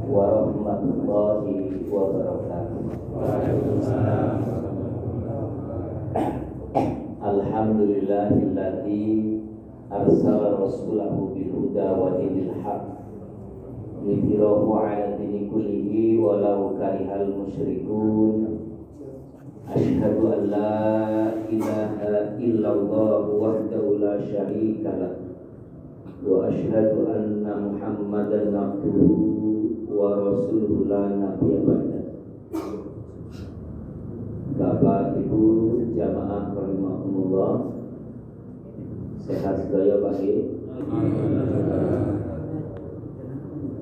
warahmatullahi wabarakatuh. Waalaikumsalam. Alhamdulillahilladzi arsala rasulahu bil huda wa dinil haq lidhirahu 'ala dini kullihi walau karihal musyrikun. Asyhadu an la ilaha illallah wahdahu la syarika lah wa asyhadu anna Muhammadan abduhu wa rasuluhu la nabiyya ba'da. Bapak Ibu jamaah rahimakumullah, sehat sedaya baik.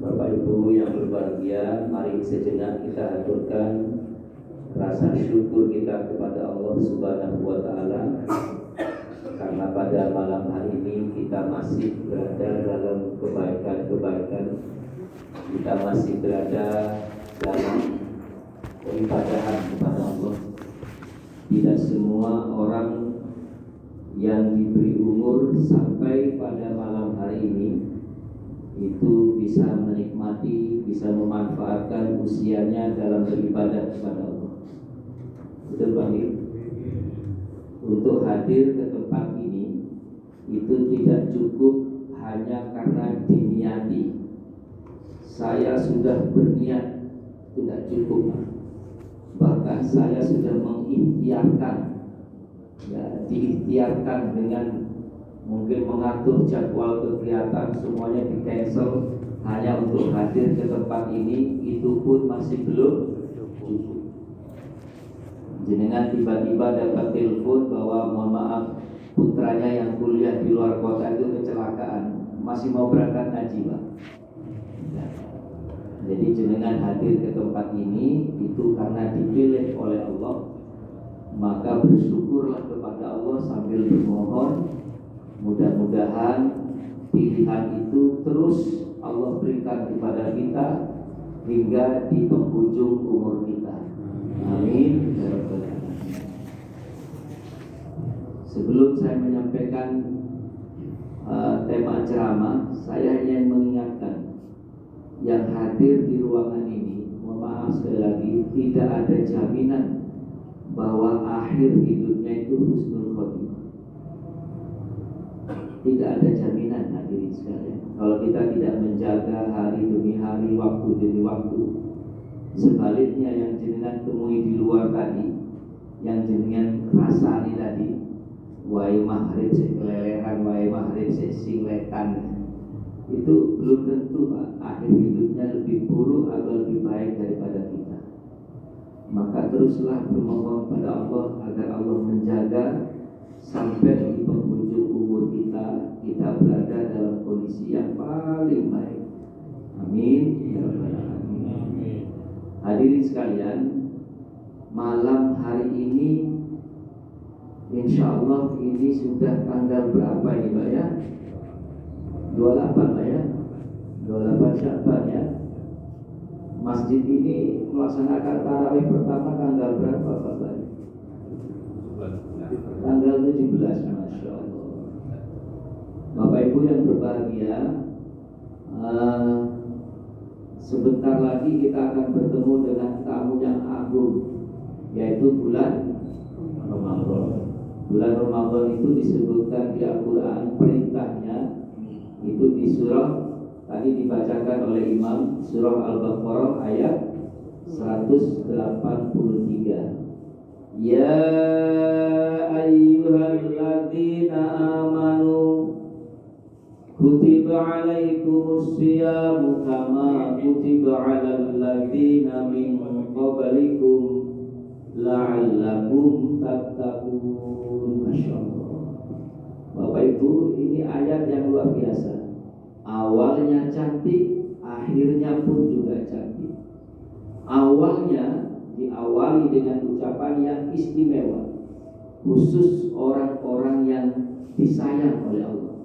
Bapak Ibu yang berbahagia, mari sejenak kita aturkan rasa syukur kita kepada Allah Subhanahu wa taala karena pada malam hari ini kita masih berada dalam kebaikan-kebaikan. Kita masih berada dalam peribadahan kepada Allah. Tidak semua orang yang diberi umur sampai pada malam hari ini itu bisa menikmati, bisa memanfaatkan usianya dalam beribadah kepada Allah. Betul Bang? Untuk hadir ke tempat ini itu tidak cukup hanya karena diniati. Saya sudah berniat, tidak cukup. Bahkan saya sudah mengikhtiarkan, diikhtiarkan dengan mungkin mengatur jadwal kegiatan semuanya di cancel hanya untuk hadir ke tempat ini, itu pun masih belum cukup. Jenengan tiba-tiba dapat telepon bahwa mohon maaf putranya yang kuliah di luar kota itu kecelakaan, masih mau berangkat ngaji Pak. Jadi jenengan hadir ke tempat ini itu karena dipilih oleh Allah. Maka bersyukurlah kepada Allah sambil bermohon, mudah-mudahan pilihan itu terus Allah berikan kepada kita hingga di penghujung umur kita. Amin. Sebelum saya menyampaikan tema ceramah, saya ingin mengingatkan yang hadir di ruangan ini, mohon maaf sekali lagi, tidak ada jaminan bahwa akhir hidupnya itu husnul khotimah. Tidak ada jaminan hadirin sekalian. Kalau kita tidak menjaga hari demi hari, waktu demi waktu. Sebaliknya yang jenengan temui di luar tadi, yang jenengan rasani tadi, wae maghrib sekeleleran, wae maghrib sesingletan, itu belum tentu Pak, akhir hidupnya lebih buruk atau lebih baik daripada kita. Maka teruslah bermohon pada Allah agar Allah menjaga sampai di penghujung umur kita, kita berada dalam kondisi yang paling baik. Amin. Ya Rabbal Alamin. Hadirin sekalian, malam hari ini insya Allah ini sudah tanggal berapa ini Pak ya? 28 Pak ya? 28 Sya'ban ya. Masjid ini melaksanakan tarawih pertama tanggal berapa Pak? Tanggal 17, Masya Allah. Bapak Ibu yang berbahagia, sebentar lagi kita akan bertemu dengan tamu yang agung, yaitu bulan Ramadan. Bulan Ramadan itu disebutkan di Al-Quran, perintahnya itu di surah tadi dibacakan oleh Imam, surah Al-Baqarah ayat 183. Ya ayyuhalladzina amanu kutiba alaikumus siyamu kama kutiba alal ladzina min qablikum la'allakum tattaqun. Masya Allah. Bapak Ibu, ini ayat yang luar biasa. Awalnya cantik, akhirnya pun juga cantik. Awalnya diawali dengan ucapan yang istimewa, khusus orang-orang yang disayang oleh Allah,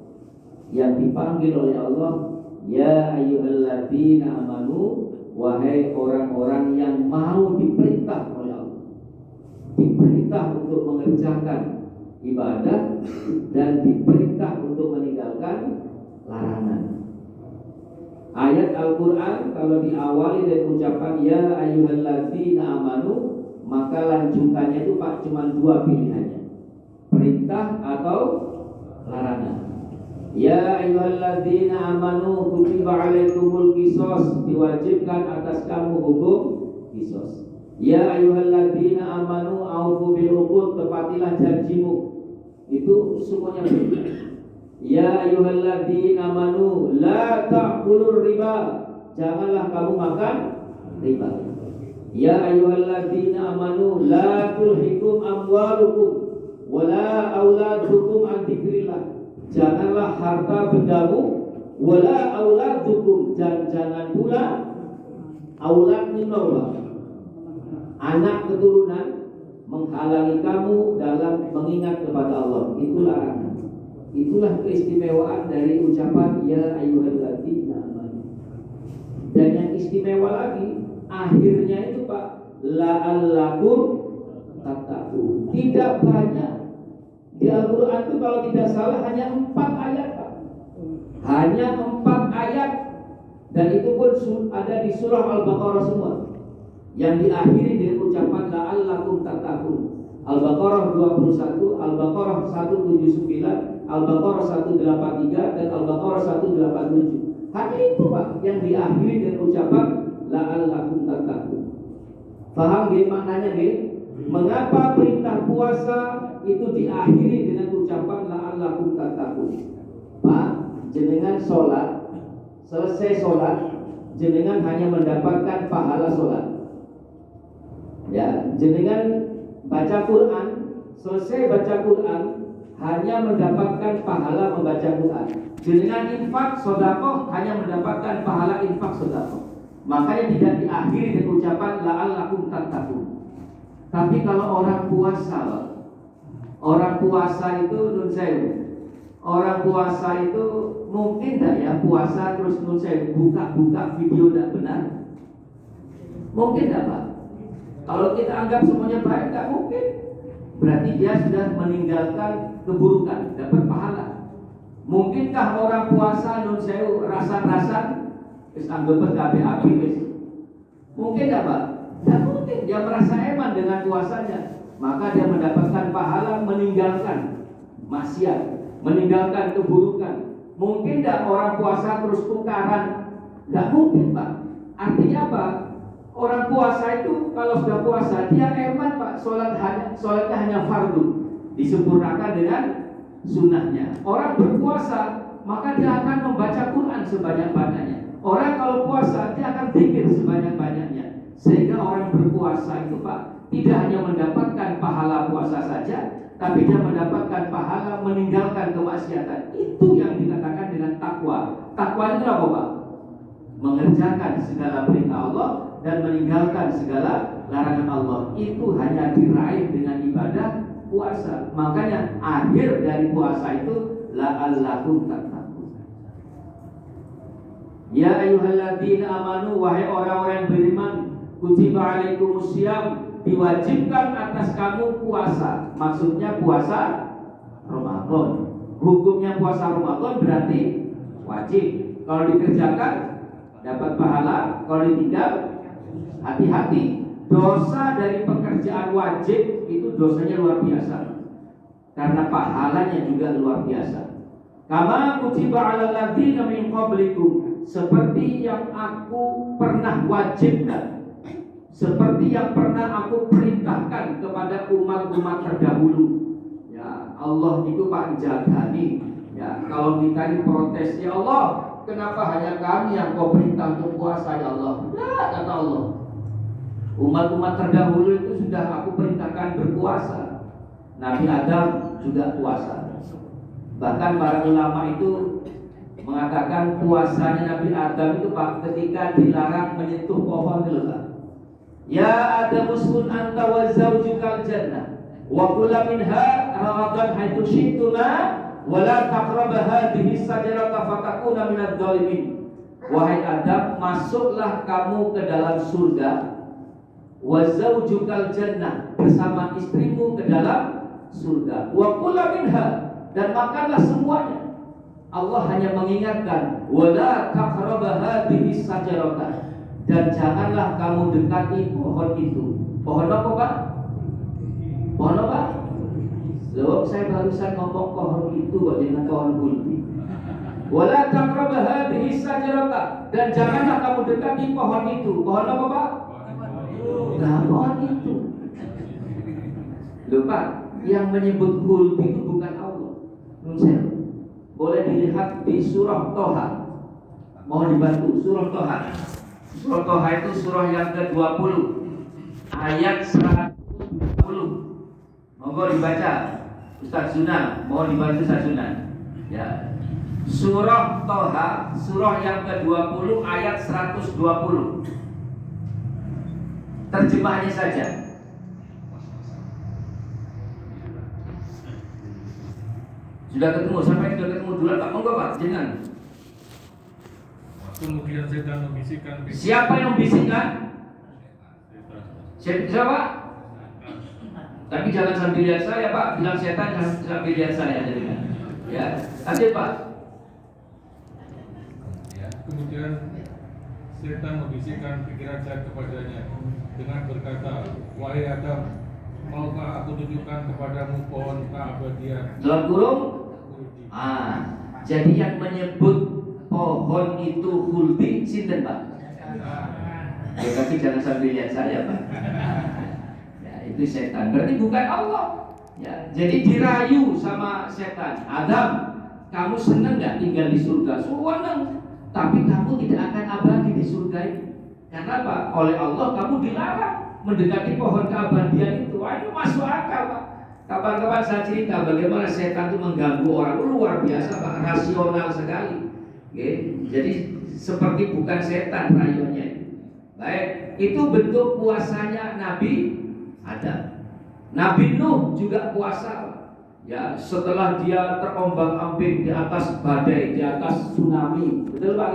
yang dipanggil oleh Allah, ya ayyuhalladzina amanu, wahai orang-orang yang mau diperintah oleh Allah, diperintah untuk mengerjakan ibadah dan diperintah untuk meninggalkan larangan. Ayat Al-Quran kalau diawali dari ucapan ya ayyuhalladzina amanu, maka lanjutannya itu Pak cuma dua pilihannya, perintah atau larangan. Ya ayyuhalladzina amanu kutiba alaikumul qisas, diwajibkan atas kamu hukum qisas. Ya ayyuhalladzina amanu aufu bil uqud, tepatilah janjimu. Itu semuanya perintah. Ya ayyuhalladzina amanu la ta'kulur riba, janganlah kamu makan riba. Ya ayyuhalladzina amanu la tulhikum amwalukum wala auladukum an dzikrillah, janganlah harta bendamu, wala auladukum, dan jangan pula aulad minallah, anak keturunan, menghalangi kamu dalam mengingat kepada Allah. Itu larangan. Itulah keistimewaan dari ucapan ya ayyuhalladzina amanu. Dan yang istimewa lagi akhirnya itu Pak, la'allakum tattaqun. Tidak banyak di Al-Quran itu, kalau tidak salah hanya 4 ayat Pak. Hanya 4 ayat, dan itu pun ada di surah Al-Baqarah semua, yang diakhiri dengan ucapan la'allakum tattaqun. Al-Baqarah 21, Al-Baqarah 179, Al-Baqarah 183, dan Al-Baqarah 187. Hanya itu Pak yang diakhiri dengan ucapan la'allakum tattaqun. Paham nggih maknanya nggih? Mengapa perintah puasa itu diakhiri dengan ucapan la'allakum tattaqun? Pak, jenengan sholat, selesai sholat, jenengan hanya mendapatkan pahala sholat. Ya, jenengan baca Quran, selesai baca Quran, hanya mendapatkan pahala membaca Quran. Jenengan infak sedekah, hanya mendapatkan pahala infak sedekah. Makanya tidak diakhiri dengan ucapan la'allakum tattaqun. Tapi kalau orang puasa itu nun sewu. Orang puasa itu mungkin tidak ya puasa terus nun sewu buka video tidak benar? Mungkin tidak Pak? Kalau kita anggap semuanya baik, tidak mungkin. Berarti dia sudah meninggalkan keburukan, dapat pahala. Mungkinkah orang puasa nun sewu rasan-rasan wis anggap api wis? Mungkin tidak Pak? Tidak mungkin. Dia merasa eman dengan puasanya, maka dia mendapatkan pahala meninggalkan maksiat, meninggalkan keburukan. Mungkin tidak orang puasa terus tukaran? Tidak mungkin Pak. Artinya apa? Orang puasa itu kalau sudah puasa dia eman Pak, sholatnya hanya fardu, disempurnakan dengan sunnahnya. Orang berpuasa maka dia akan membaca Quran sebanyak-banyaknya. Orang kalau puasa dia akan zikir sebanyak-banyaknya. Sehingga orang berpuasa itu Pak tidak hanya mendapatkan pahala puasa saja, tapi dia mendapatkan pahala meninggalkan kemaksiatan. Itu yang dikatakan dengan takwa. Takwa itu apa Pak? Mengerjakan segala perintah Allah dan meninggalkan segala larangan Allah. Itu hanya diraih dengan ibadah puasa. Makanya akhir dari puasa itu la'allakum tattaqun. Ya ayyuhalladzina amanu, wahai orang-orang yang beriman, kutiba alaikumusiyam, diwajibkan atas kamu puasa. Maksudnya puasa Ramadan. Hukumnya puasa Ramadan berarti wajib. Kalau dikerjakan dapat pahala, kalau ditinggal hati-hati. Dosa dari pekerjaan wajib itu dosanya luar biasa, karena pahalanya juga luar biasa. Kama kutiba 'alal ladzina min qablikum, seperti yang aku pernah wajibkan, seperti yang pernah aku perintahkan kepada umat-umat terdahulu. Ya Allah itu Pak jagani. Ya, kalau kita ini protes, ya Allah, kenapa hanya kami yang kau perintah untuk puasa ya Allah? Nah, kata Allah, umat-umat terdahulu itu sudah aku perintahkan berpuasa. Nabi Adam juga puasa. Bahkan para ulama itu mengatakan puasanya Nabi Adam itu Pak ketika dilarang menyentuh pohon itu Pak. Ya Adam uskun anta wa zawjukal jannah wa kula minha ragadan haitsu syi'tuma wa la taqrabu hadhihi sajarata fatakuna minadh dhalimin. Wahai Adam, masuklah kamu ke dalam surga, wa zawjukal jannah, bersama istrimu ke dalam surga, wa kula minha, dan makanlah semuanya. Allah hanya mengingatkan, wala taqrabu hadhihi sajarata, dan janganlah kamu dekati pohon itu. Pohon apa, Pak? Pohon apa? Loh, saya barusan ngomong pohon itu kok dengan pohon kulti. Wala taqrabu hadhihi sajarata, dan janganlah kamu dekati pohon itu. Pohon apa, Pak? Nah, pohon itu. Lupa, yang menyebut kulti itu bukan Allah. Boleh dilihat di surah Toha. Mohon dibantu, surah Toha. Surah Toha itu surah yang ke-20, ayat 120. Monggo dibaca, Ustaz Sunan. Mohon dibantu Ustaz Sunan. Ya. Surah Toha, surah yang ke-20, ayat 120. Terjemahannya saja. Sudah ketemu, sampai sudah ketemu dulu Pak. Monggo Pak, jangan. Kemudian setan membisikkan. Siapa yang membisikkan? Siapa? Tapi jangan sambil lihat saya Pak. Bilang setan jangan sambil lihat saya. Ya, lanjut Pak. Kemudian setan membisikkan pikiran saya kepadanya dengan berkata, wahai Adam, maukah aku tunjukkan kepadamu pohon keabadian? Dalam kurung. Jadi yang menyebut pohon itu khuldi sinten Pak? Ya, tapi jangan sambil lihat saya Pak. Ya, itu setan. Berarti bukan Allah. Ya, jadi dirayu sama setan. Adam, kamu senang nggak tinggal di surga? Senang. Tapi kamu tidak akan abadi di surga ini. Karena apa? Oleh Allah kamu dilarang mendekati pohon keabadian itu. Wah, itu masuk akal Pak. Kapan-kapan saya cerita bagaimana setan itu mengganggu orang. Luar biasa Pak, rasional sekali. Oke. Jadi seperti bukan setan rayuannya. Baik, itu bentuk puasanya Nabi Adam. Nabi Nuh juga puasa. Ya, setelah dia terombang-ambing di atas badai, di atas tsunami, betul Pak?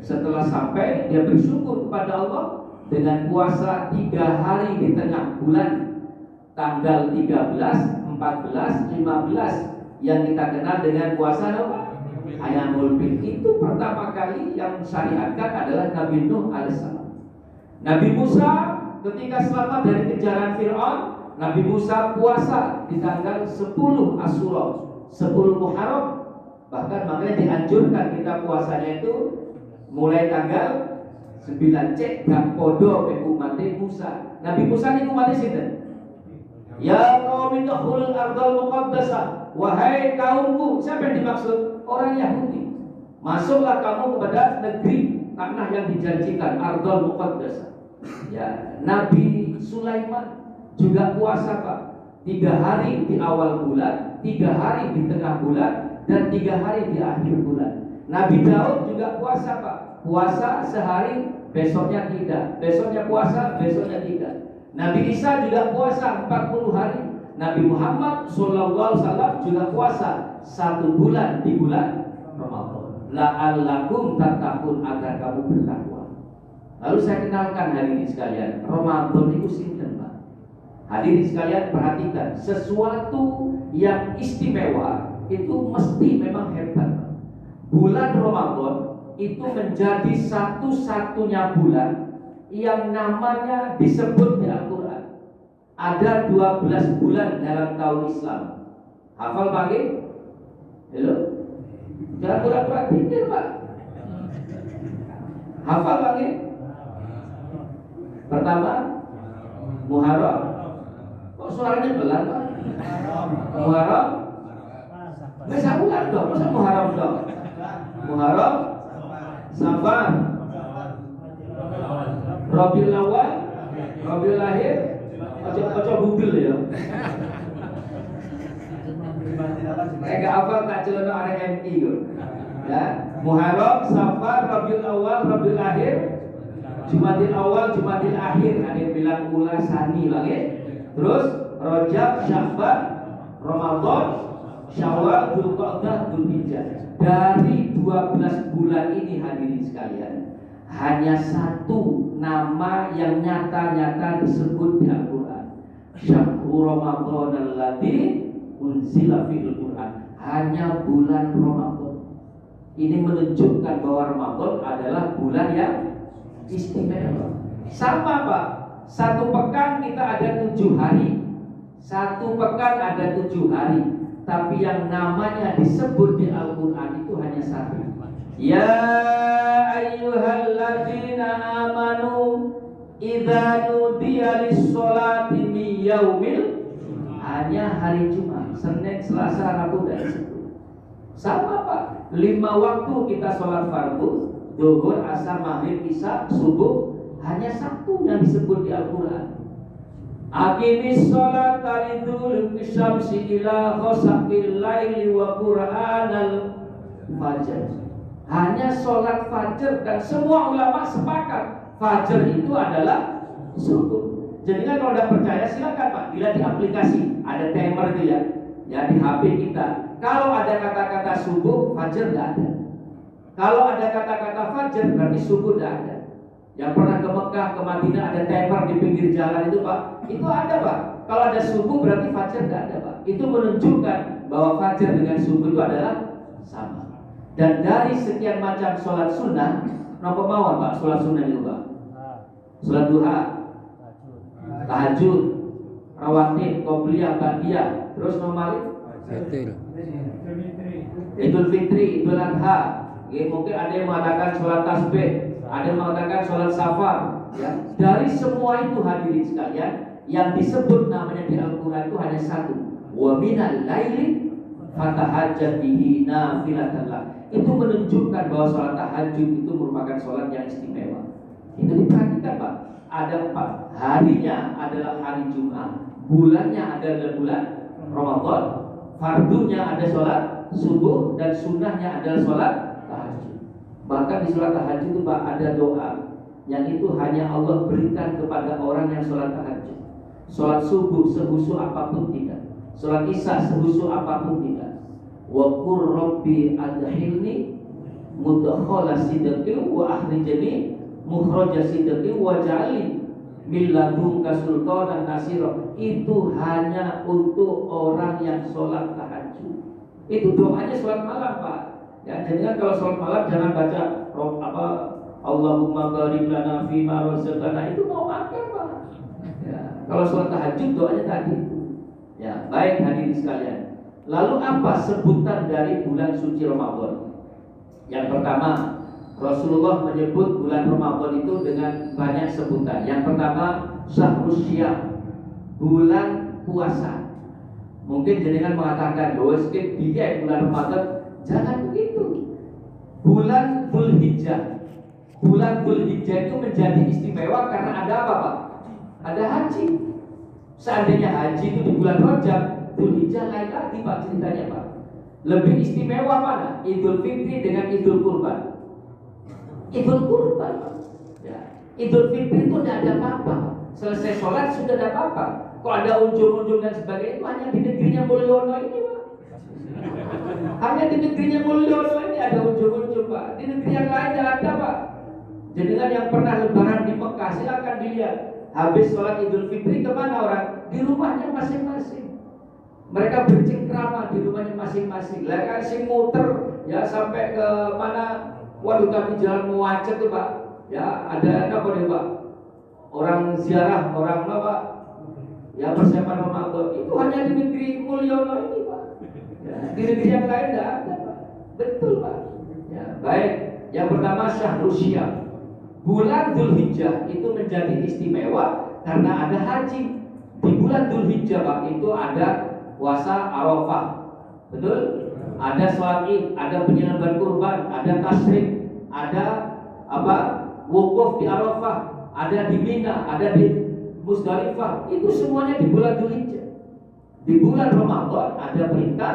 Setelah sampai, dia bersyukur kepada Allah dengan puasa 3 hari di tengah bulan, tanggal 13, 14, 15, yang kita kenal dengan puasa apa? Ayamul Bid. Itu pertama kali yang syariatkan adalah Nabi Nuh alaihissalam. Nabi Musa ketika selamat dari kejaran Fir'aun, Nabi Musa puasa di tanggal 10 Asyura, 10 Muharram. Bahkan makanya dianjurkan kita puasanya itu mulai tanggal 9 cek gak podo be umat Musa. Nabi Musa ini umat sinten? Ya qaumi dukhulul ardal muqaddasah. Wahai kaumku, siapa yang dimaksud? Orang Yahudi. Masuklah kamu kepada negeri tanah yang dijanjikan, ardal muqaddasah. Ya, Nabi Sulaiman juga puasa Pak. 3 hari di awal bulan, 3 hari di tengah bulan, dan 3 hari di akhir bulan. Nabi Daud juga puasa Pak. Puasa sehari, besoknya tidak. Besoknya puasa, besoknya tidak. Nabi Isa juga puasa 40 hari. Nabi Muhammad SAW juga puasa 1 bulan di bulan Ramadan. La'allakum tattaqun, agar kamu bertakwa. Lalu saya kenalkan hadirin sekalian, Ramadan itu sinten Pak? Hadirin sekalian perhatikan, sesuatu yang istimewa itu mesti memang hebat. Bulan Ramadan itu menjadi satu-satunya bulan yang namanya disebut di Al-Quran. Ada 12 bulan dalam tahun Islam. Hafal pagi? Halo? Jangan pura-pura pikir Pak. Hafal pagi? Pertama Muharram. Kok suaranya pelan Pak? Muharram? Masa bulan dong, masa Muharram dong? Muharram, Safar, Rabiul Awal, Rabiul Akhir, ojo bugil ya. Gak hafal tak celana RMI gitu. Ya, Muharram, Safar, Rabiul Awal, Rabiul Akhir, Jumadil Awal, Jumadil Akhir. Ada yang bilang ulasani lagi. Terus Rajab, Sya'ban, Ramadan, Syawal, Dzulqa'dah, Dzulhijjah. Dari 12 bulan ini hadirin sekalian, hanya satu nama yang nyata-nyata disebut di Al-Quran. Syahrul Ramadan alladzi unzila fil Quran. Hanya bulan Ramadan. Ini menunjukkan bahwa Ramadan adalah bulan yang istimewa. Sama Pak, satu pekan kita ada 7 hari. Satu pekan ada 7 hari. Tapi yang namanya disebut di Al-Quran itu hanya satu. Ya ayyuhalladzina amanu idza nudiya lis-sholati min yaumil, hanya hari Jumat, Senin, Selasa, Rabu dan Sabtu. Sama Pak, 5 waktu kita sholat fardu, zuhur, asar, maghrib, isya, subuh, hanya satu yang disebut di Al-Quran. Aqimis sholata liduluki syamsi ila ghasaqil laili wa qur'anal fajr. Hanya sholat fajar, dan semua ulama sepakat fajar itu adalah subuh. Jadi kan kalau tidak percaya silakan Pak, dilihat di aplikasi, ada timer itu ya di HP kita. Kalau ada kata-kata subuh, fajar tidak ada. Kalau ada kata-kata fajar, berarti subuh tidak ada. Yang pernah ke Mekah, ke Madinah ada timer di pinggir jalan itu Pak, itu ada Pak. Kalau ada subuh berarti fajar tidak ada Pak. Itu menunjukkan bahwa fajar dengan subuh itu adalah sama. Dan dari sekian macam sholat sunnah, napa mawon Pak sholat sunnah itu Pak? Sholat duha, tahajud, rawatib, qobliyah, ba'diyah, terus nomor Idul Fitri, Idul Adha. Mungkin ada yang mengatakan sholat tasbih, ada yang mengatakan sholat safar. Ya. Dari semua itu hadirin sekalian, yang disebut namanya di Al-Quran itu hanya satu. Wa minal laili fatahajjat bihi nafilatan lak. Itu menunjukkan bahwa sholat tahajud itu merupakan sholat yang istimewa. Itu diperhatikan Pak. Ada 4 harinya adalah hari Jumat, bulannya adalah bulan Ramadan, fardunya ada sholat subuh, dan sunnahnya adalah sholat tahajud. Bahkan di sholat tahajud itu Pak ada doa yang itu hanya Allah berikan kepada orang yang sholat tahajud. Sholat subuh sehusu apapun tidak, sholat isya sehusu apapun tidak. Wa qur rabbi adkhilni mudkhala sidqi wa akhrijni mukhraja sidqi wa ja'alni min ladunka sultanan nasira. Itu hanya untuk orang yang sholat tahajud. Itu doanya sholat malam Pak. Ya, jadi kan kalau sholat malam jangan baca Allahumma barik lana fima razaqtana, itu mau makan Pak. Ya, kalau sholat tahajud doanya tadi. Ya, baik hadirin sekalian. Lalu apa sebutan dari bulan suci Ramadan? Yang pertama, Rasulullah menyebut bulan Ramadan itu dengan banyak sebutan. Yang pertama, Syahrus Syiyam, bulan puasa. Mungkin jenengan mengatakan, "Loh, skip dia bulan Ramadan." Jangan begitu. Bulan Dzulhijjah. Bulan Dzulhijjah itu menjadi istimewa karena ada apa Pak? Ada haji. Seandainya haji itu di bulan Rajab, Dzulhijjah lain lagi Pak ceritanya Pak. Lebih istimewa mana? Idul Fitri dengan Idul Kurban. Idul Kurban Pak. Ya. Idul Fitri itu tidak ada apa-apa. Selesai sholat sudah ada apa-apa. Kalau ada unjung-unjung dan sebagainya itu hanya di negerinya Mulyono ini Pak. Hanya di negerinya Mulyono ini ada unjung-unjung Pak. Di negeri yang lain tidak ada Pak. Jadi yang pernah lebaran di Mekah silakan dilihat. Habis sholat Idul Fitri kemana orang? Di rumahnya masing-masing. Mereka bercengkrama di rumahnya masing-masing. Lah kan sing muter ya sampai ke mana? Waduh tapi jalan macet tuh Pak. Ya ada apa nih Pak? Orang ziarah, orang apa? Ya persiapan Ramadan itu hanya di negeri Mulyono ini Pak. Ya, di negeri yang lain tidak ada Pak. Betul Pak. Ya baik. Yang pertama Syahrus Syiyam. Bulan Dzulhijjah itu menjadi istimewa karena ada haji. Di bulan Dzulhijjah Pak itu ada puasa Arafah, betul? Ada sholat Id, ada penyembelihan kurban, ada tasyrik, ada wukuf di Arafah, ada di Mina, ada di Musdalifah. Itu semuanya di bulan Dzulhijjah. Di bulan Ramadan ada perintah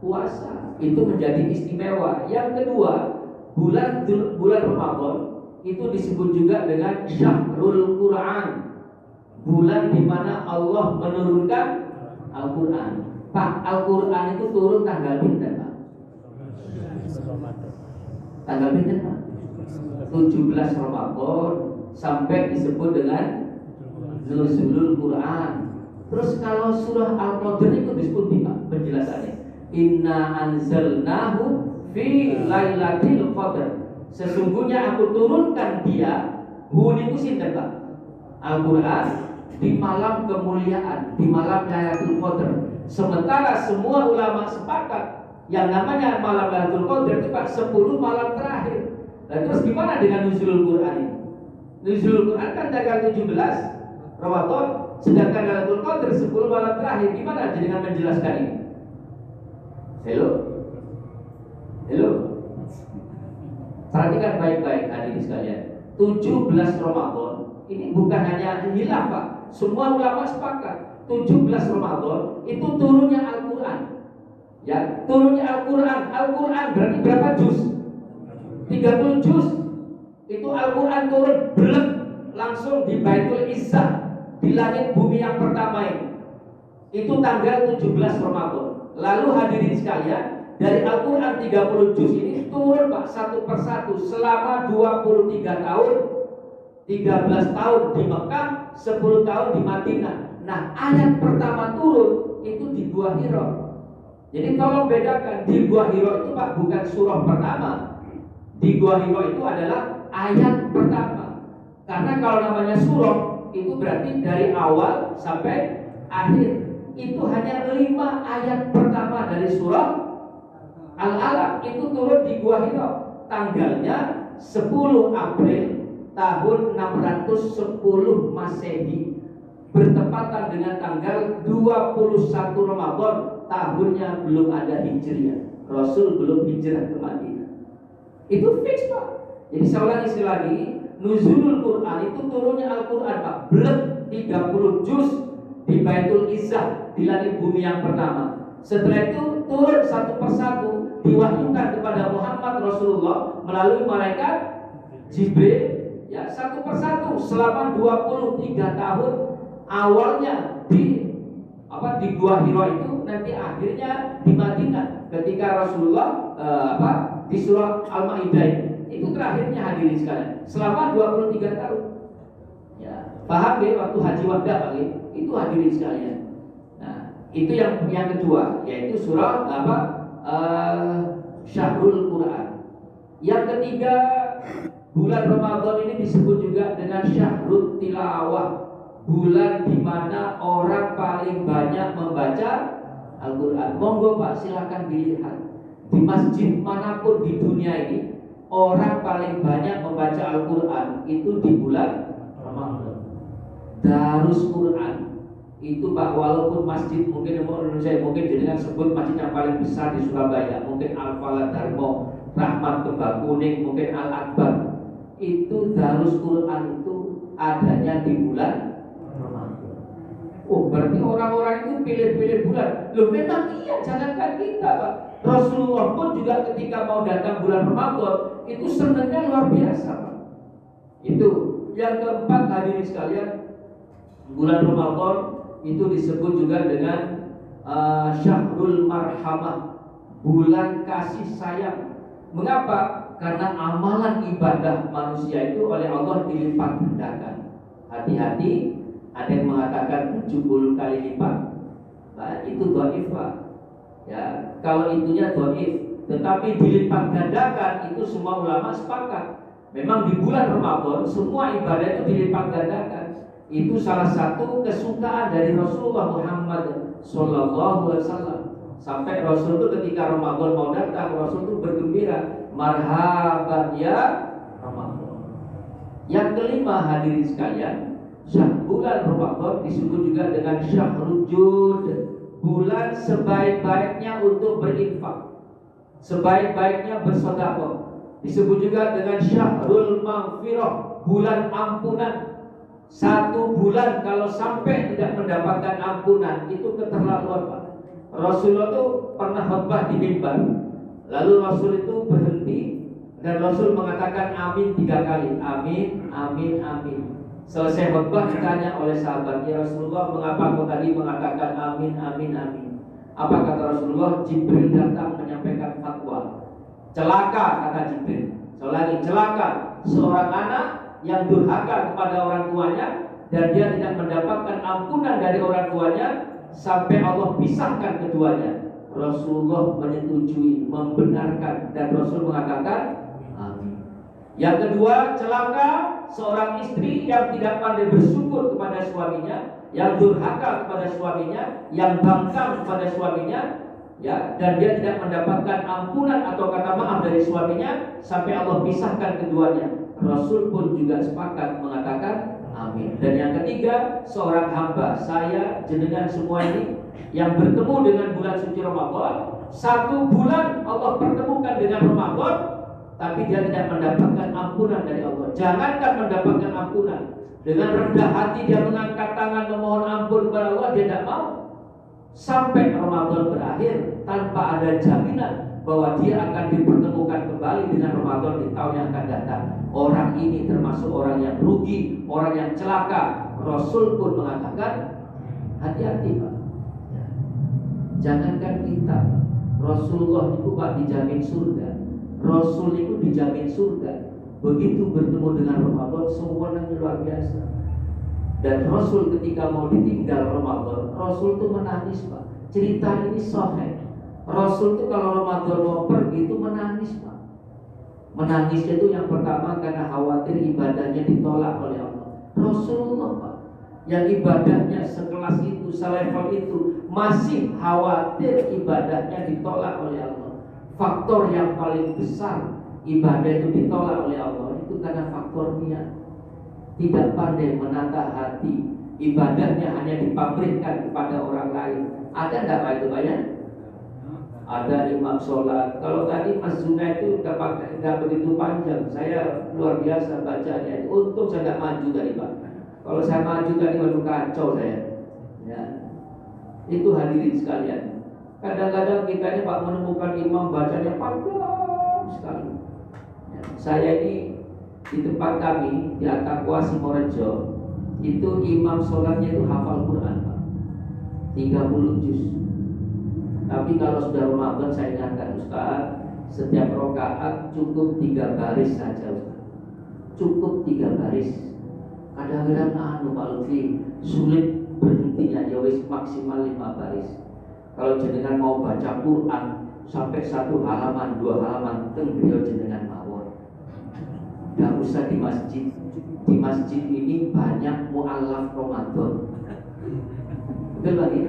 puasa, itu menjadi istimewa. Yang kedua, bulan Ramadan itu disebut juga dengan Syahrul Quran, bulan di mana Allah menurunkan Al-Quran. Pak, Al-Quran itu turun tanggal pinten Pak? Tanggal pinten Pak? 17 Ramadan sampai disebut dengan Nuzulul Quran. Terus kalau surah Al-Qadr itu disebut Pak penjelasannya. Inna anzalnahu fi lailatul qadar. Sesungguhnya aku turunkan dia, hu niku sinten Pak? Al-Qur'an di malam kemuliaan, di malam Lailatul Qadar. Sementara semua ulama sepakat yang namanya malam Lailatul Qadar itu Pak 10 malam terakhir. Nah, terus gimana dengan nuzulul Quran ini? Nuzulul Quran kan tanggal 17 Ramadan, sedangkan Lailatul Qadar 10 malam terakhir. Gimana dengan menjelaskan ini? Halo? Halo? Perhatikan baik-baik hadirin sekalian. 17 Ramadan ini bukan hanya hilaf Pak. Semua ulama sepakat 17 Ramadan itu turunnya Al-Quran. Ya, turunnya Al-Quran. Al-Quran berarti berapa juz? 30 juz. Itu Al-Quran turun belek langsung di Baitul Izzah, di langit bumi yang pertama ini. Itu tanggal 17 Ramadan. Lalu hadirin sekalian, dari Al-Quran 30 juz ini turun Pak satu persatu selama 23 tahun, 13 tahun di Mekah, 10 tahun di Madinah. Nah, ayat pertama turun itu di Gua Hira. Jadi tolong bedakan, di Gua Hira itu Pak bukan surah pertama. Di Gua Hira itu adalah ayat pertama. Karena kalau namanya surah itu berarti dari awal sampai akhir. Itu hanya 5 ayat pertama dari surah Al-Alaq itu turun di Gua Hira. Tanggalnya 10 April tahun 610 Masehi, bertepatan dengan tanggal 21 Ramadan. Tahunnya belum ada hijriah, Rasul belum hijrah ke Madinah. Itu fix Pak. Jadi saya ulangi sekali lagi, nuzulul Quran itu turunnya Al-Quran Pak, belum 30 juz di Baitul Izzah, di langit bumi yang pertama. Setelah itu turun satu persatu, diwahyukan kepada Muhammad Rasulullah melalui malaikat Jibril, ya, satu persatu selama 23 tahun. Awalnya di Gua Hira itu, nanti akhirnya di Madinah ketika Rasulullah di surah Al-Maidah itu terakhirnya hadirin sekalian selama 23 tahun. Ya, paham ya, waktu haji wada kali itu hadirin sekalian. Nah, itu yang kedua, yaitu surah Syahrul Quran. Yang ketiga, bulan Ramadan ini disebut juga dengan Syahrul Tilawah, bulan di mana orang paling banyak membaca Al-Quran. Monggo Pak, silakan dilihat di masjid manapun di dunia ini, orang paling banyak membaca Al-Quran itu di bulan Ramadan. Darus Quran itu Pak, walaupun masjid mungkin Indonesia mungkin jenengan sebut masjid yang paling besar di Surabaya, mungkin Al-Falah Darmo, Rahmat Kembang Kuning, mungkin Al-Akbar, itu Darus Quran itu adanya di bulan Ramadan. Oh, berarti orang-orang itu pilih-pilih bulan. Loh, memang iya, jangankan kita Pak, Rasulullah pun juga ketika mau datang bulan Ramadan itu senangnya luar biasa Pak. Itu yang keempat hadirin sekalian, bulan Ramadan itu disebut juga dengan Syahrul Marhamah, bulan kasih sayang. Mengapa? Karena amalan ibadah manusia itu oleh Allah dilipat gandakan. Hati-hati, ada yang mengatakan 70 kali lipat. Nah, itu dhaif Pak. Ya, kalau itunya dhaif, tetapi dilipat gandakan itu semua ulama sepakat. Memang di bulan Ramadan semua ibadah itu dilipat gandakan. Itu salah satu kesukaan dari Rasulullah Muhammad Sallallahu Alaihi Wasallam. Sampai Rasul itu ketika Ramadan mau datang, Rasul itu bergembira, marhaban ya Ramadan. Yang kelima hadirin sekalian, bulan Ramadan disebut juga dengan Syahrul Jud, bulan sebaik-baiknya untuk berinfak, sebaik-baiknya bersedekah. Disebut juga dengan Syahrul Maghfirah, bulan ampunan. Satu bulan kalau sampai tidak mendapatkan ampunan itu keterlaluan Pak. Rasulullah itu pernah khutbah di mimbar, lalu Rasul itu berhenti dan Rasul mengatakan amin 3 kali, amin, amin, amin. Selesai khutbah ditanya oleh sahabat, ya Rasulullah, mengapa kau tadi mengatakan amin, amin, amin? Apa kata Rasulullah? Jibril datang menyampaikan fatwa. Celaka, kata Jibril. Selagi celaka seorang anak yang durhaka kepada orang tuanya dan dia tidak mendapatkan ampunan dari orang tuanya sampai Allah pisahkan keduanya. Rasulullah menyetujui, membenarkan, dan Rasul mengatakan amin. Yang kedua, celaka seorang istri yang tidak pandai bersyukur kepada suaminya, yang durhaka kepada suaminya, yang bangkang kepada suaminya, ya, dan dia tidak mendapatkan ampunan atau kata maaf dari suaminya sampai Allah pisahkan keduanya. Rasul pun juga sepakat mengatakan amin. Dan yang ketiga, seorang hamba, saya, jenengan semua ini yang bertemu dengan bulan suci Ramadan, 1 bulan Allah pertemukan dengan Ramadan, tapi dia tidak mendapatkan ampunan dari Allah. Jangankan mendapatkan ampunan, dengan rendah hati dia mengangkat tangan memohon ampun kepada Allah, dia tidak mau. Sampai Ramadan berakhir tanpa ada jaminan bahwa dia akan dipertemukan kembali dengan Ramadan di tahun yang akan datang. Orang ini termasuk orang yang rugi, orang yang celaka. Rasul pun mengatakan hati-hati Pak. Jangankan kita, Rasulullah itu Pak dijamin surga. Rasul itu dijamin surga. Begitu bertemu dengan Ramadan, semuanya luar biasa. Dan Rasul ketika mau ditinggal Ramadan, Rasul itu menangis Pak. Cerita ini sahih. Rasul itu kalau Ramadan mau pergi itu menangis Pak. Menangisnya itu yang pertama karena khawatir ibadahnya ditolak oleh Allah. Rasulullah Pak, yang ibadahnya sekelas itu, selevel itu, masih khawatir ibadahnya ditolak oleh Allah. Faktor yang paling besar ibadah itu ditolak oleh Allah itu karena faktor niat. Tidak pandai menata hati, ibadahnya hanya dipamerkan kepada orang lain. Ada enggak Pak itu banyak? Ada imam sholat. Kalau tadi Mas Zuna itu enggak begitu panjang, saya luar biasa bacanya. Untung saya enggak maju tadi Pak. Kalau saya maju tadi waduh kacau saya. Ya. Itu hadirin sekalian. Kadang-kadang kita ini Pak menemukan imam bacanya panjang sekali. Ya. Saya ini di tempat kami di Atakwa Simorejo itu imam sholatnya itu hafal Quran Pak, 30 juz. Tapi kalau sudah Ramadan saya ingatkan Ustaz, setiap rakaat cukup 3 baris saja Ustaz. Cukup 3 baris. Kadang-kadang Pak Lutfi sulit berhentinya, ya wis maksimal 5 baris. Kalau jenengan mau baca Quran sampai 1 halaman, 2 halaman, teng beliau jenengan mawon. Gak usah di masjid. Di masjid ini banyak mu'allaf Ramadan. Betul lagi.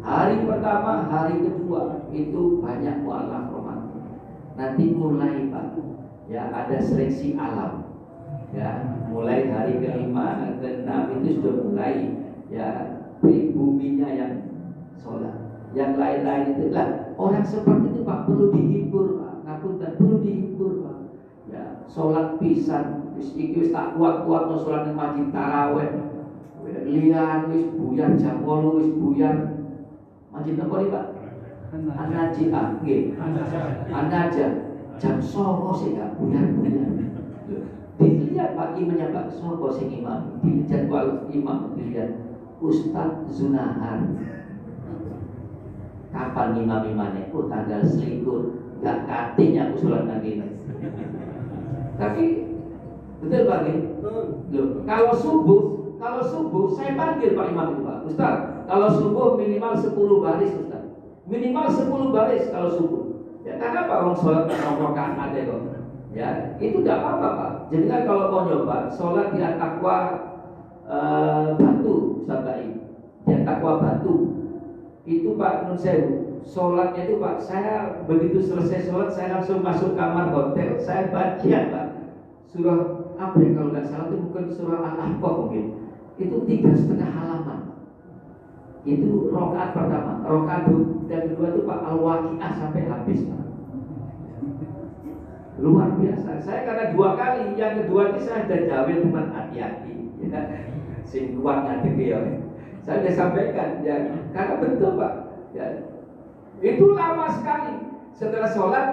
Hari pertama, hari kedua itu banyak mu'allaf Ramadan. Nanti mulai Pak, ya ada seleksi alam. Ya, mulai hari kelima, keenam itu sudah mulai ya pribuminya yang sholat. Yang lain-lain itu lah orang seperti itu Pak perlu dihibur Pak. Ngapunten perlu dihibur Pak. Ya, sholat pisan wis iki wis tak kuat-kuat no sholat nang masjid tarawih. Lian wis buyar jam 8 wis buyar. Masjid apa nih Pak? An-Najiyah nggih. An-Najiyah jam 9 sih gak buyar-buyar. Dilihat Pak imamnya Pak, sapa sing imam? Di jadwal imam dilihat Ustaz Zunahar. Kapan imam-imamnya? Oh tanggal selikur. Gak katanya aku sholat nanti. Tapi betul Pak ya? Loh, kalau subuh saya panggil Pak Imam itu Pak. Ustaz, kalau subuh minimal 10 baris Ustaz. Minimal 10 baris kalau subuh. Ya karena Pak orang sholat rakaat ada kok. Ya, itu tidak apa-apa Pak. Jadi kan kalau mau nyoba sholat di At-Taqwa Batu Sabai, di At-Taqwa Batu itu Pak Nun Sewu, sholatnya itu Pak, saya begitu selesai sholat saya langsung masuk kamar hotel, saya baca Pak surah apa ya kalau nggak salah itu bukan surah Al-Ahqaf mungkin, itu 3,5 halaman. Itu rakaat pertama, rakaat yang kedua itu Pak Al-Waqiah sampai habis Pak. Luar biasa. Saya karena 2 kali, yang kedua ini saya sudah jawil teman hati-hati, ya, sing kuat nanti ya. Saya sudah sampaikan, ya, karena betul Pak. Ya, itu lama sekali. Setelah sholat,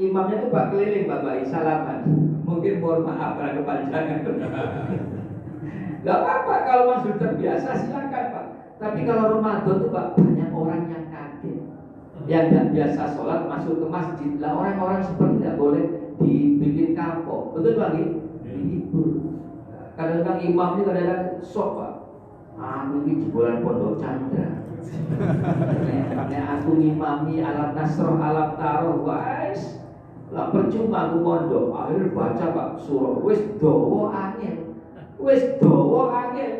imamnya itu Pak keliling Bapak, salaman. Mungkin mohon maaf karena kepanjangan. Gak apa-apa kalau masuk terbiasa silakan Pak. Tapi kalau Ramadan itu Pak banyak orang yang kaget, yang tidak biasa sholat masuk ke masjid. Lah orang-orang seperti tidak boleh dibikin kapok. Betul Pak? Dihibur. Kadang-kadang imam ini kadang-kadang sok Pak. Ini jebolan pondok Chandra. Nek aku ngimami alam nasroh alam taroh wais lah percuma aku mondok. Akhir baca Pak surah wis dawa angel.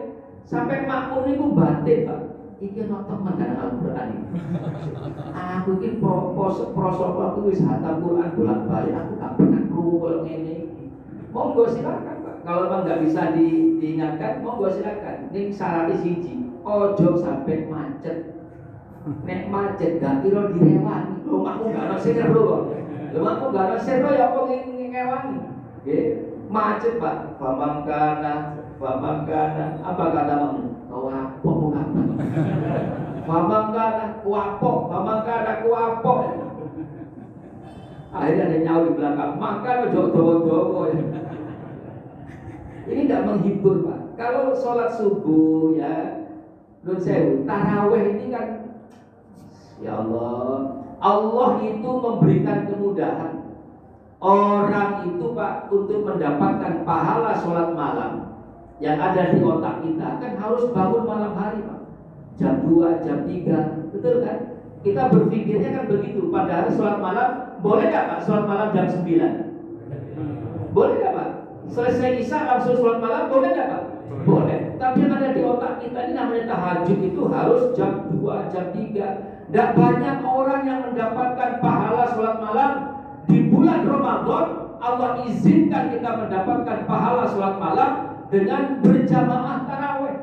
Sampai makmum niku batin Pak. Iki ana temen kan Al-Qur'an iki. Aku iki prosok aku wis hatam Qur'an bolak-balik aku gak pernah krungu koyo ngene iki. Monggo silakan Pak. Kalau memang nggak bisa diingatkan, monggo silakan. Ini syaratnya siji, ojo sampai macet. Nek macet gak kira direwani. Rumahmu gak ada sero kok. Rumahmu gak ada sero ya apa ngewani. Macet Pak. Famangkana. Apa kata kamu? Kuapok bukan? Famangkana kuapok. Akhirnya ada nyawa di belakang. Makan ojo dowo-dowo. Ini tidak menghibur Pak. Kalau sholat subuh ya, nun sewu, taraweh ini kan, ya Allah itu memberikan kemudahan. Orang itu Pak untuk mendapatkan pahala sholat malam yang ada di otak kita kan harus bangun malam hari Pak. Jam 2, jam 3, betul kan? Kita berpikirnya kan begitu. Padahal sholat malam boleh nggak Pak? Sholat malam jam 9, boleh nggak Pak? Selesai isya langsung sholat malam boleh nggak Pak? Boleh. Tapi yang ada di otak kita ini namanya tahajud itu harus jam 2, jam 3. Tidak banyak orang yang mendapatkan pahala sholat malam di bulan Ramadan. Allah izinkan kita mendapatkan pahala sholat malam dengan berjamaah taraweh.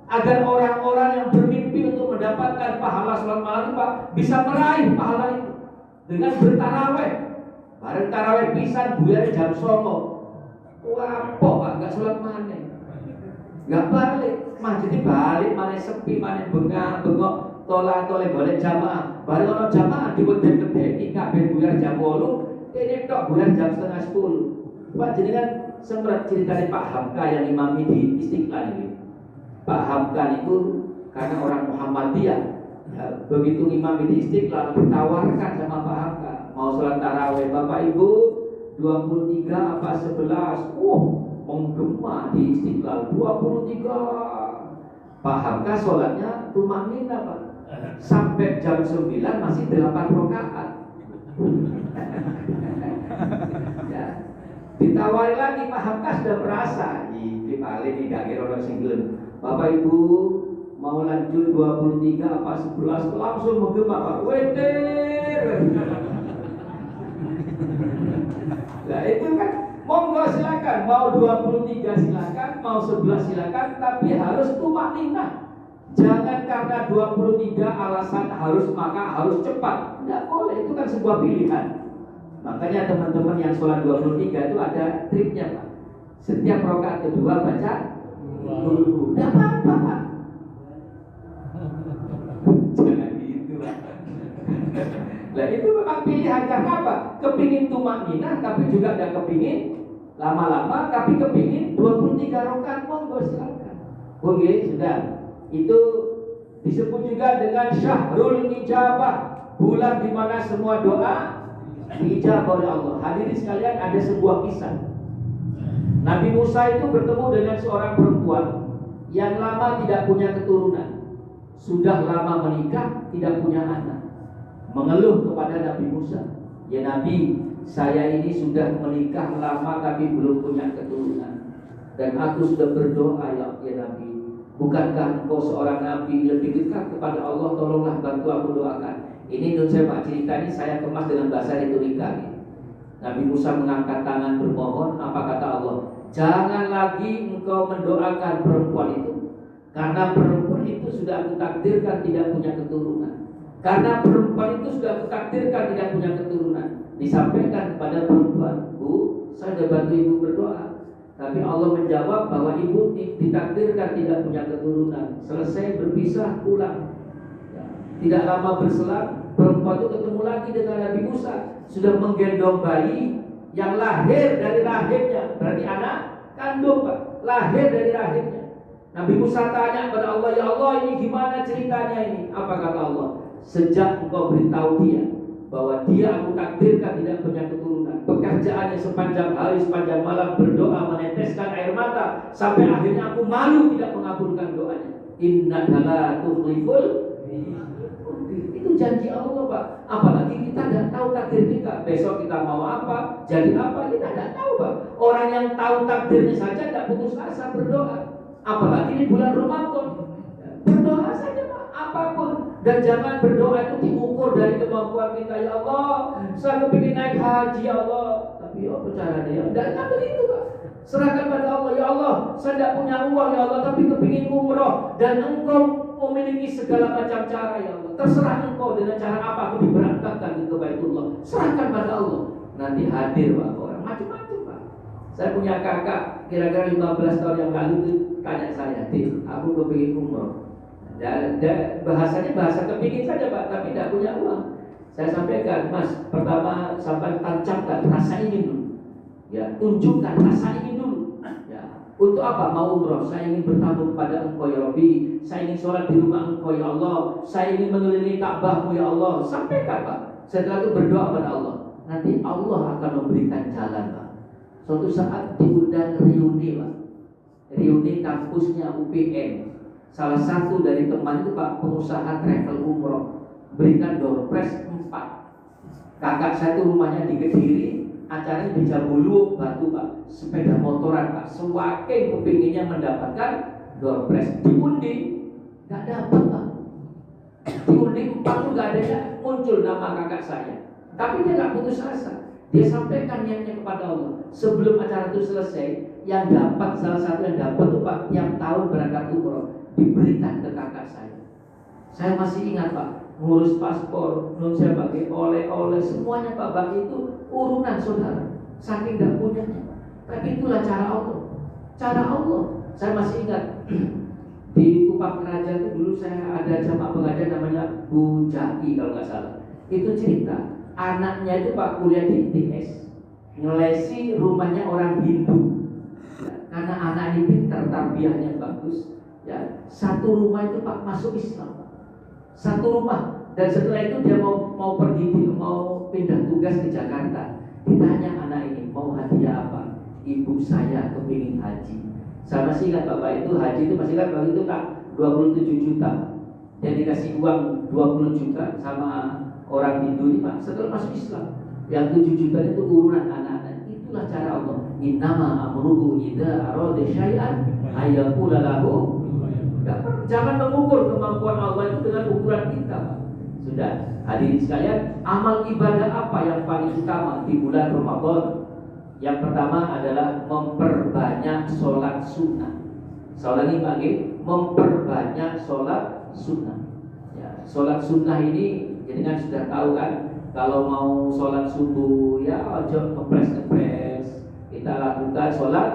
Agar orang-orang yang bermimpi untuk mendapatkan pahala sholat malam itu Pak bisa meraih pahala itu dengan bertaraweh. Bareng taraweh pisan buyar jam 9. Wapo Pak, gak sholat mana, gak balik, masjidnya balik, mana sepi, mana bengok, tolak balik jamaah. Baru kalau jamaah di gede-gede, kabeh buyar jam 8, ini tok buyar jam setengah 10. Pak jadi kan sempat ceritanya Pak Hamka yang imami di Istiqlal ini. Pak Hamka itu karena orang Muhammadiyah, ya, begitu imami di Istiqlal ditawarkan sama Pak Hamka mau sholat taraweh, Bapak Ibu 23 apa 11, menggema di Istiqlal 23. Pak Hamka sholatnya tumanina Pak, sampai jam 9 masih 8 rakaat. Ya. Ditawari lagi Pak Hamka sudah merasa ini paling tidak kira orang single. Bapak Ibu mau lanjut 23 apa 11, langsung menggema Pak. Weter. Nah itu kan monggo silakan, mau 23 silakan, mau 11 silakan, tapi harus tumanina. Jangan karena 23 alasan harus cepat. Tidak boleh, itu kan sebuah pilihan. Makanya teman-teman yang sholat 23 itu ada triknya Pak. Setiap rakaat kedua baca dulu. Tidak apa-apa Pak. Jangan gitu Pak. Nah itu memang pilihan karena apa? Kepingin tumanina tapi juga tidak kepingin lama-lama, tapi kepingin 23 rakaat, monggo silakan. Oke, sudah. Itu disebut juga dengan syahrul ijabah, bulan di mana semua doa diijabah oleh Allah. Hadirin sekalian, ada sebuah kisah. Nabi Musa itu bertemu dengan seorang perempuan yang lama tidak punya keturunan. Sudah lama menikah, tidak punya anak. Mengeluh kepada Nabi Musa, ya Nabi, saya ini sudah menikah lama tapi belum punya keturunan. Dan aku sudah berdoa ya Nabi, bukankah engkau seorang Nabi lebih dekat kepada Allah, tolonglah bantu aku doakan. Ini menurut saya Pak, cerita ini saya kemas dengan bahasa retorika. Nabi Musa mengangkat tangan bermohon, apa kata Allah? Jangan lagi engkau mendoakan perempuan itu, karena perempuan itu sudah aku takdirkan tidak punya keturunan. Karena perempuan itu sudah kutakdirkan tidak punya keturunan. Disampaikan kepada perempuan, Bu, saya sudah bantu ibu berdoa, tapi Allah menjawab bahwa ibu ditakdirkan tidak punya keturunan. Selesai berpisah pulang. Ya. Tidak lama berselang, perempuan itu ketemu lagi dengan Nabi Musa, sudah menggendong bayi yang lahir dari rahimnya. Berarti anak kandung Pak, lahir dari rahimnya. Nabi Musa tanya kepada Allah, ya Allah ini gimana ceritanya ini? Apa kata Allah? Sejak engkau beritahu dia bahwa dia aku takdirkan tidak punya keturunan, pekerjaannya sepanjang hari sepanjang malam berdoa meneteskan air mata, sampai akhirnya aku malu tidak mengabulkan doanya. Innaka la tukhliful Itu janji Allah, Pak. Apalagi kita tidak tahu takdir kita. Besok kita mau apa, jadi apa, kita tidak tahu, Pak. Orang yang tahu takdirnya saja tidak putus asa berdoa. Apalagi di bulan Ramadan. Berdoa saja, Pak, apapun. Dan jangan berdoa itu diukur dari kemampuan kita. Ya Allah, saya kepingin naik haji, ya Allah. Tapi apa caranya? Ya, tidak begitu, Pak. Serahkan pada Allah. Ya Allah, saya tidak punya uang, ya Allah, tapi kepingin umroh. Dan Engkau memiliki segala macam cara, ya Allah. Terserah Engkau dengan cara apa aku diberangkatkan ke Baitullah. Serahkan pada Allah. Nanti hadir, Pak, orang macam-macam, Pak. Saya punya kakak kira-kira 15 tahun yang lalu itu tanya saya, "Dik, aku kepingin umroh." Dan bahasanya bahasa kepingin saja, Pak, tapi tidak punya uang. Saya sampaikan, Mas, pertama sampai tancapkan rasa ingin dulu. Ya, tunjukkan rasa ingin dulu. Ya, untuk apa mau umroh? Saya ingin bertamu kepada Engkau, ya Rabbi. Saya ingin sholat di rumah Engkau, ya Allah. Saya ingin mengelilingi Ka'bahmu, ya Allah. Sampaikan, Pak. Setelah itu berdoa kepada Allah. Nanti Allah akan memberikan jalan, Pak. Suatu saat diundang reuni, Pak. Reuni kampusnya UPN. Salah satu dari teman itu, Pak, pengusaha travel umroh, berikan door prize 4. Kakak saya itu rumahnya di Kediri, acaranya di Jabulu Batu, Pak. Sepeda motoran, Pak. Semakin kepinginnya mendapatkan door prize. Diundi, nggak dapat, Pak. Diundi 4 tuh nggak ada, muncul nama kakak saya. Tapi dia nggak putus asa. Dia sampaikan niatnya kepada Allah. Sebelum acara itu selesai, yang dapat, salah satu yang dapat tuh, Pak, tiap tahun berangkat umroh diberikan ke kakak saya. Saya masih ingat, Pak, ngurus paspor, nun saya pakai oleh-oleh, semuanya, Pak, bagi itu urunan saudara. Saking tidak punya, tapi itulah cara Allah. Cara Allah. Saya masih ingat di Kupang Kerajaan itu dulu saya ada jamaah pengajian namanya Bu Jaki kalau nggak salah. Itu cerita anaknya itu, Pak, kuliah di ITS, ngelesi rumahnya orang Hindu. Karena anak ini pintar, tarbiyahnya bagus. Ya, satu rumah itu, Pak, masuk Islam, Pak. Satu rumah. Dan setelah itu dia mau pergi, mau pindah tugas ke Jakarta. Ditanya anak ini mau hadiah apa? Ibu saya kepingin haji. Saya masih ingat, Bapak, itu haji itu masih ingat waktu itu, Kak, 27 juta. Dia dikasih uang 20 juta sama orang Hindu ini, Pak. Setelah masuk Islam, yang 7 juta itu urunan anak-anak. Itulah cara Allah. Innama amruhu idza arada syai'an ayyaqula lahu. Jangan mengukur kemampuan Allah itu dengan ukuran kita, Pak. Sudah, hadirin sekalian, amal ibadah apa yang paling utama di bulan Ramadan? Yang pertama adalah memperbanyak sholat sunnah. Sholat ini bagi memperbanyak sholat sunnah. Ya, sholat sunnah ini jadi kan sudah tahu kan, kalau mau sholat subuh ya ojo kepres-kepres. Kita lakukan sholat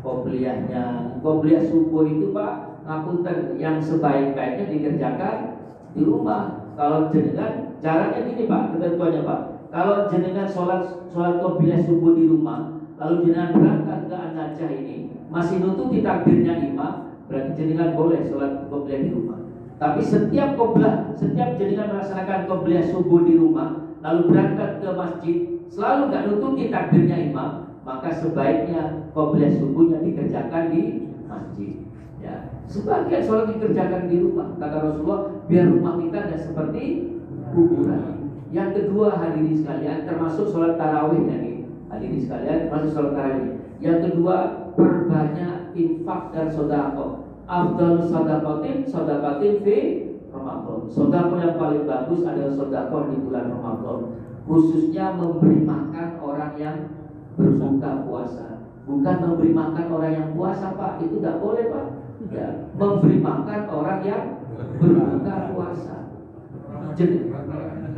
qobliyahnya. Qobliyah subuh itu, Pak, ngapunten, yang sebaik-baiknya dikerjakan di rumah. Kalau jenengan caranya gini, Pak, ketentuannya, Pak. Kalau jenengan sholat qobliyah subuh di rumah, lalu jenengan berangkat ke An-Najah ini masih nututi takbirnya imam, berarti jenengan boleh sholat qobliyah di rumah. Tapi setiap jenengan melaksanakan qobliyah subuh di rumah, lalu berangkat ke masjid, selalu nggak nututi takbirnya imam, maka sebaiknya qobliyah subuhnya dikerjakan di masjid. Ya, sebagian sholat dikerjakan di rumah, kata Rasulullah, biar rumah kita tidak seperti kuburan. Yang kedua, hadirin sekalian, termasuk sholat tarawihnya nih, hadirin sekalian, termasuk sholat tarawih. Yang kedua, perbanyak infak dan sedekah. Afdalus sedekatin fi Ramadan. Sedekah yang paling bagus adalah sedekah di bulan Ramadan, khususnya memberi makan orang yang berbuka puasa. Bukan memberi makan orang yang puasa, Pak, itu tidak boleh, Pak. Ya, memberi makan orang yang berbuka puasa.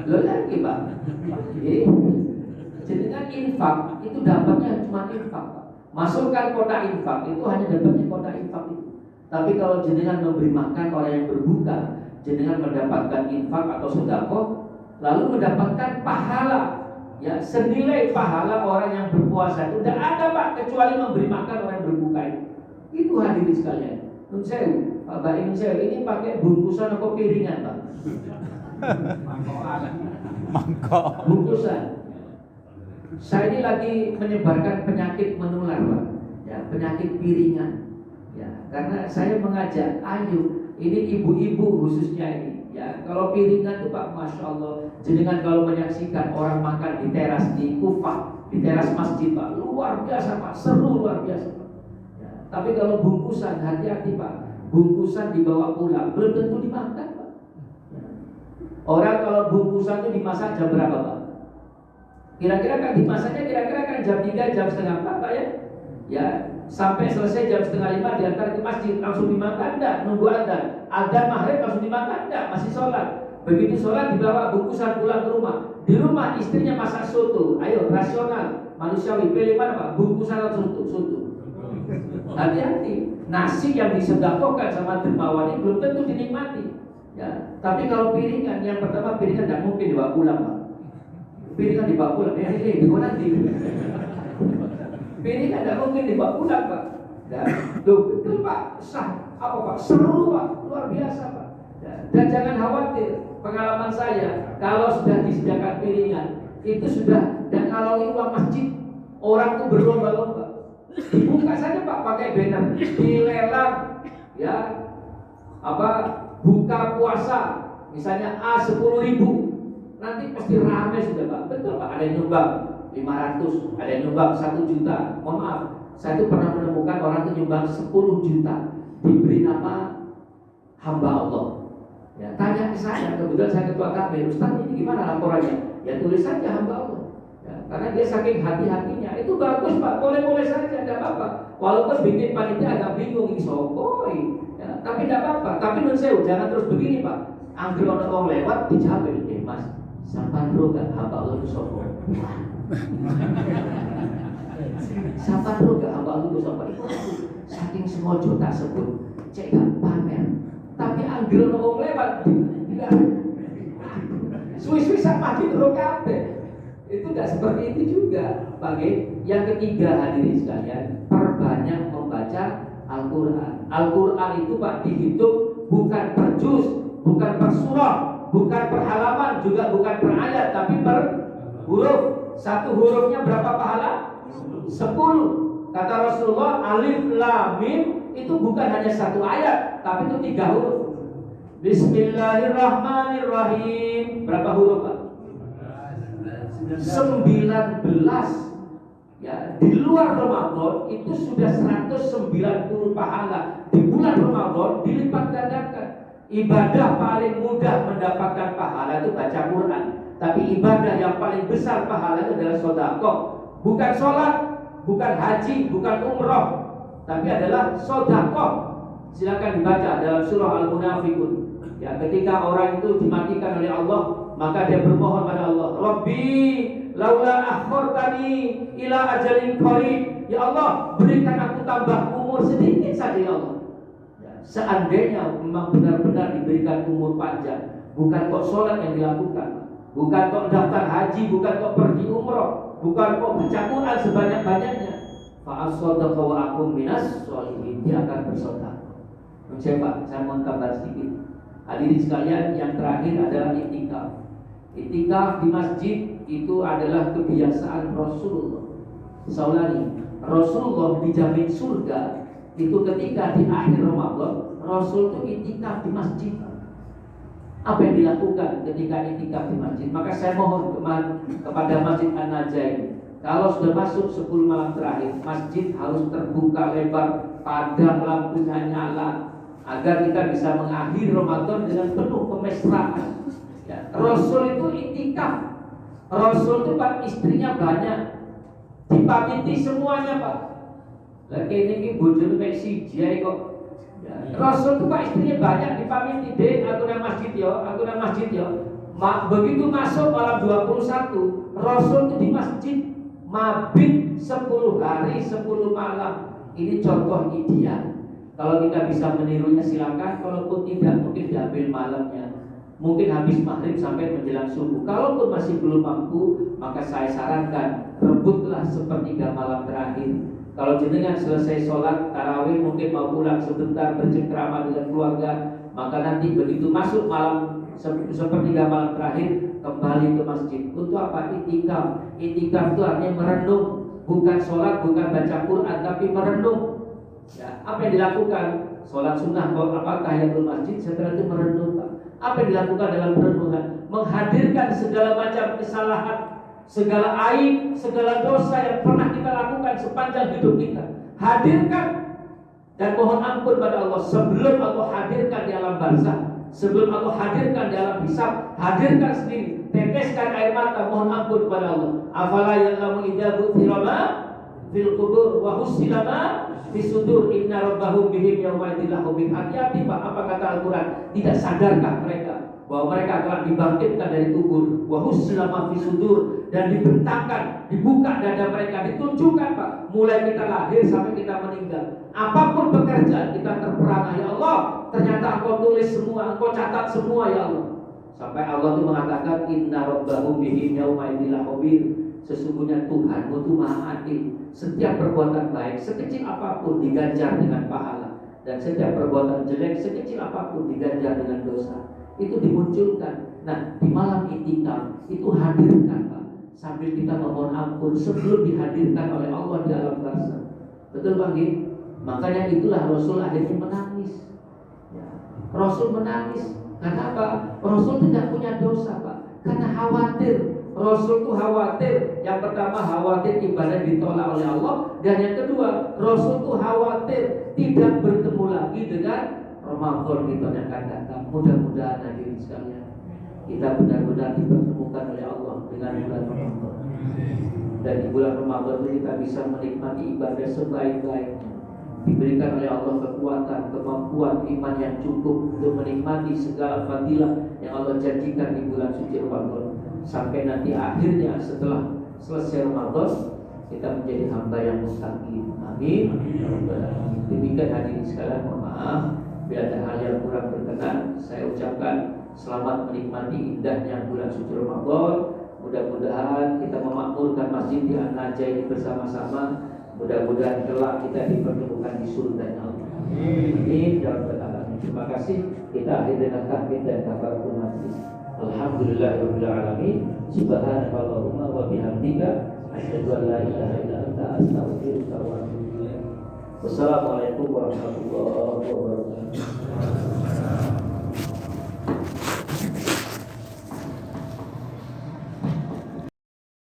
Lo lagi, Pak. Jadi kan infak itu dapatnya cuma infak, Pak. Masukkan kotak infak itu hanya dapatnya kotak infak itu. Tapi kalau jenengan memberi makan orang yang berbuka, jenengan mendapatkan infak atau sedekah, lalu mendapatkan pahala. Ya, senilai pahala orang yang berpuasa itu tidak ada, Pak, kecuali memberi makan orang yang berbuka itu. Itu hadirin sekalian. Nun sewu, Pak Baik Nun sewu, ini pakai bungkusan atau piringan, Pak? Mangkok. Bungkusan. Saya ini lagi menyebarkan penyakit menular, Pak. Ya, penyakit piringan. Ya, karena saya mengajak, ayo Ini ibu-ibu khususnya ini. Ya, kalau piringan itu Pak, masya Allah, jenengan kalau menyaksikan orang makan di teras di Kufah, di teras masjid Pak, luar biasa Pak, seru luar biasa Pak. Ya, tapi kalau bungkusan, hati-hati Pak, bungkusan dibawa pulang belum tentu dimakan Pak. Ya. Orang kalau bungkusan itu dimasak jam berapa Pak? Kira-kira kan dimasaknya kira-kira kan jam 3, jam setengah 4 Pak ya. Ya, sampai selesai jam setengah 5 diantar ke masjid, langsung dimakan enggak? Nunggu adzan maghrib langsung dimakan enggak? Masih sholat. Begitu sholat dibawa bungkusan pulang ke rumah. Di rumah istrinya masak soto. Ayo rasional, manusiawi, pilih mana Pak? Bungkusan atau soto? Hati-hati. Nasi yang disedekahkan sama dermawan ini belum tentu dinikmati. Ya, tapi kalau piringan, yang pertama piringan tidak mungkin dibawa pulang Pak. Piringan dibawa pulang, nanti. Piringan tidak mungkin dibawa pulang Pak. Ya, betul Pak, sah apa Pak? Seru Pak, luar biasa Pak. Ya, dan jangan khawatir, pengalaman saya kalau sudah disediakan piringan itu sudah, dan kalau uang masjid orang tuh berlomba-lomba. Buka saja Pak pakai banner, dilelang ya apa buka puasa misalnya A 10.000, nanti pasti ramai sudah Pak. Betul Pak, ada yang nyumbang 500, ada yang nyumbang 1 juta. Mohon maaf, saya itu pernah menemukan orang itu nyumbang 10 juta diberi nama hamba Allah. Ya, tanya ke saya, kebetulan saya ketua KP, Ustaz ini gimana laporannya? Ya tulis saja hamba Allah. Ya, karena dia saking hati-hatinya, itu bagus Pak, boleh-boleh saja, tidak apa-apa. Walaupun bikin panitia agak bingung, ini sokoi, ya, tapi tidak apa-apa. Tapi menurut saya jangan terus begini Pak. Angger orang lewat dijawab, Mas, sampan roga hamba Allah itu sokoi. Sampan roga hamba Allah itu sokoi. Saking semojo tak sebut, cek gak pamer. Tapi angger orang lewat, suwi-suwi sama di roga itu tidak seperti itu juga. Bagi yang ketiga hadirin sekalian, perbanyak membaca Al-Quran. Al-Quran itu Pak dihitung bukan per juz, bukan per surah, bukan per halaman, juga bukan per ayat, tapi per huruf. Satu hurufnya berapa pahala? 10. Kata Rasulullah, alif lam mim itu bukan hanya satu ayat, tapi itu 3 huruf. Bismillahirrahmanirrahim. Berapa huruf Pak? 19. Ya, di luar Ramadan itu sudah 190 pahala. Di bulan Ramadan dilipat gandakan. Ibadah paling mudah mendapatkan pahala itu baca Quran. Tapi ibadah yang paling besar pahala itu adalah sedekah. Bukan sholat, bukan haji, bukan umroh, tapi adalah sedekah. Silakan dibaca dalam surah Al-Munafiqun. Ya, ketika orang itu dimatikan oleh Allah, maka dia bermohon pada Allah, Rabbi laula akhortani ila ajalin qarib. Ya Allah, berikan aku tambah umur sedikit saja ya Allah. Ya, seandainya memang benar-benar diberikan umur panjang, bukan kok sholat yang dilakukan, bukan kok daftar haji, bukan kok pergi umroh, bukan kok baca Quran sebanyak-banyaknya, fa'asadaqa wa akum minas sholihin, dia akan bersedekah. Pak, saya mau tambah sedikit. Hadirin sekalian, yang terakhir adalah iktikaf. Iktikaf di masjid itu adalah kebiasaan Rasulullah. Saulani, Rasulullah dijamin surga itu ketika di akhir Ramadan, Rasul itu iktikaf di masjid. Apa yang dilakukan ketika iktikaf di masjid? Maka saya mohon kepada Masjid An-Najain, kalau sudah masuk 10 malam terakhir, masjid harus terbuka lebar, padam lampunya nyala, agar kita bisa mengakhiri Ramadan dengan penuh kemesraan. Ya, Rasul itu iktikaf. Rasul itu Pak istrinya banyak, dipamiti semuanya Pak. Lagi ini bojone mek siji kok. Ya, Rasul itu Pak istrinya banyak, dipamiti dek, aku nang masjid yo, aku nang masjid yo. Begitu masuk malam 21, Rasul itu di masjid mabit 10 hari 10 malam. Ini contoh ideal. Kalau kita bisa menirunya silakan, kalaupun tidak mungkin diambil malamnya. Mungkin habis maghrib sampai menjelang subuh. Kalaupun masih belum mampu, maka saya sarankan rebutlah sepertiga malam terakhir. Kalau jenengan selesai sholat tarawih mungkin mau pulang sebentar bercengkrama dengan keluarga, maka nanti begitu masuk malam sepertiga malam terakhir kembali ke masjid. Untuk apa? Iktikaf. Iktikaf itu artinya merenung, bukan sholat, bukan baca Quran, tapi merenung. Ya, apa yang dilakukan? sholat sunnah, tahiyatul masjid, setelah itu merenung, Pak. Apa yang dilakukan dalam perenungan? Menghadirkan segala macam kesalahan, segala aib, segala dosa yang pernah kita lakukan sepanjang hidup kita. Hadirkan dan mohon ampun pada Allah sebelum Allah hadirkan di alam barzakh, sebelum Allah hadirkan di alam hisab. Hadirkan sendiri, teteskan air mata, mohon ampun kepada Allah. Afala ya'lamu idza bu'thira ma fil qubur wa husila ma fi sudur inna rabbahum bihim yawma idzin lahum. Hati-hati Pak, apa kata Al-Quran? Tidak sadarkah mereka bahwa mereka akan dibangkitkan dari kubur? Wa husila ma fi sudur, dan dibentangkan, dibuka dada mereka, ditunjukkan Pak, mulai kita lahir sampai kita meninggal. Apapun pekerjaan kita terperangah, ya Allah, ternyata Engkau tulis semua, Engkau catat semua, ya Allah. Sampai Allah itu mengatakan inna rabbahum bihim yauma idzin lahobir. Sesungguhnya Tuhanmu itu maha adil. Setiap perbuatan baik sekecil apapun diganjar dengan pahala, dan setiap perbuatan jelek sekecil apapun diganjar dengan dosa. Itu dimunculkan. Nah, di malam i'tikaf itu hadirkan Pak, sambil kita memohon ampun sebelum dihadirkan oleh Allah di alam barzakh. Betul Pak? Makanya itulah Rasul akhirnya menangis. Ya. Rasul menangis. Karena apa? Rasul tidak punya dosa Pak. Karena khawatir. Rasul itu khawatir. Yang pertama khawatir ibadah ditolak oleh Allah, dan yang kedua Rasul itu khawatir tidak bertemu lagi dengan Ramadan kita yang akan datang. Mudah-mudahan hadirin sekalian, kita benar-benar dipertemukan oleh Allah dengan bulan Ramadan. Dan di bulan Ramadan itu kita bisa menikmati ibadah sebaik-baiknya. Diberikan oleh Allah kekuatan, kemampuan, iman yang cukup untuk menikmati segala fadilah yang Allah janjikan di bulan suci Ramadan. Sampai nanti akhirnya setelah selesai Ramadan kita menjadi hamba yang mustaqim. Amin. Demikian hadirin sekalian, mohon maaf bila ada hal yang kurang berkenan. Saya ucapkan selamat menikmati indahnya bulan suci Ramadan. Mudah-mudahan kita memakmurkan masjid di An-Najah ini bersama-sama. Mudah-mudahan kelak kita dipertemukan di surga Allah. Amin. Terima kasih. Kita akhiri dengan takbir dan kafaratul majlis. Alhamdulillahirabbil alamin. Subhanakallahumma wa bihamdika asyhadu an la ilaha illa anta astaghfiruka wa atubu ilaik. Wassalamualaikum warahmatullahi wabarakatuh.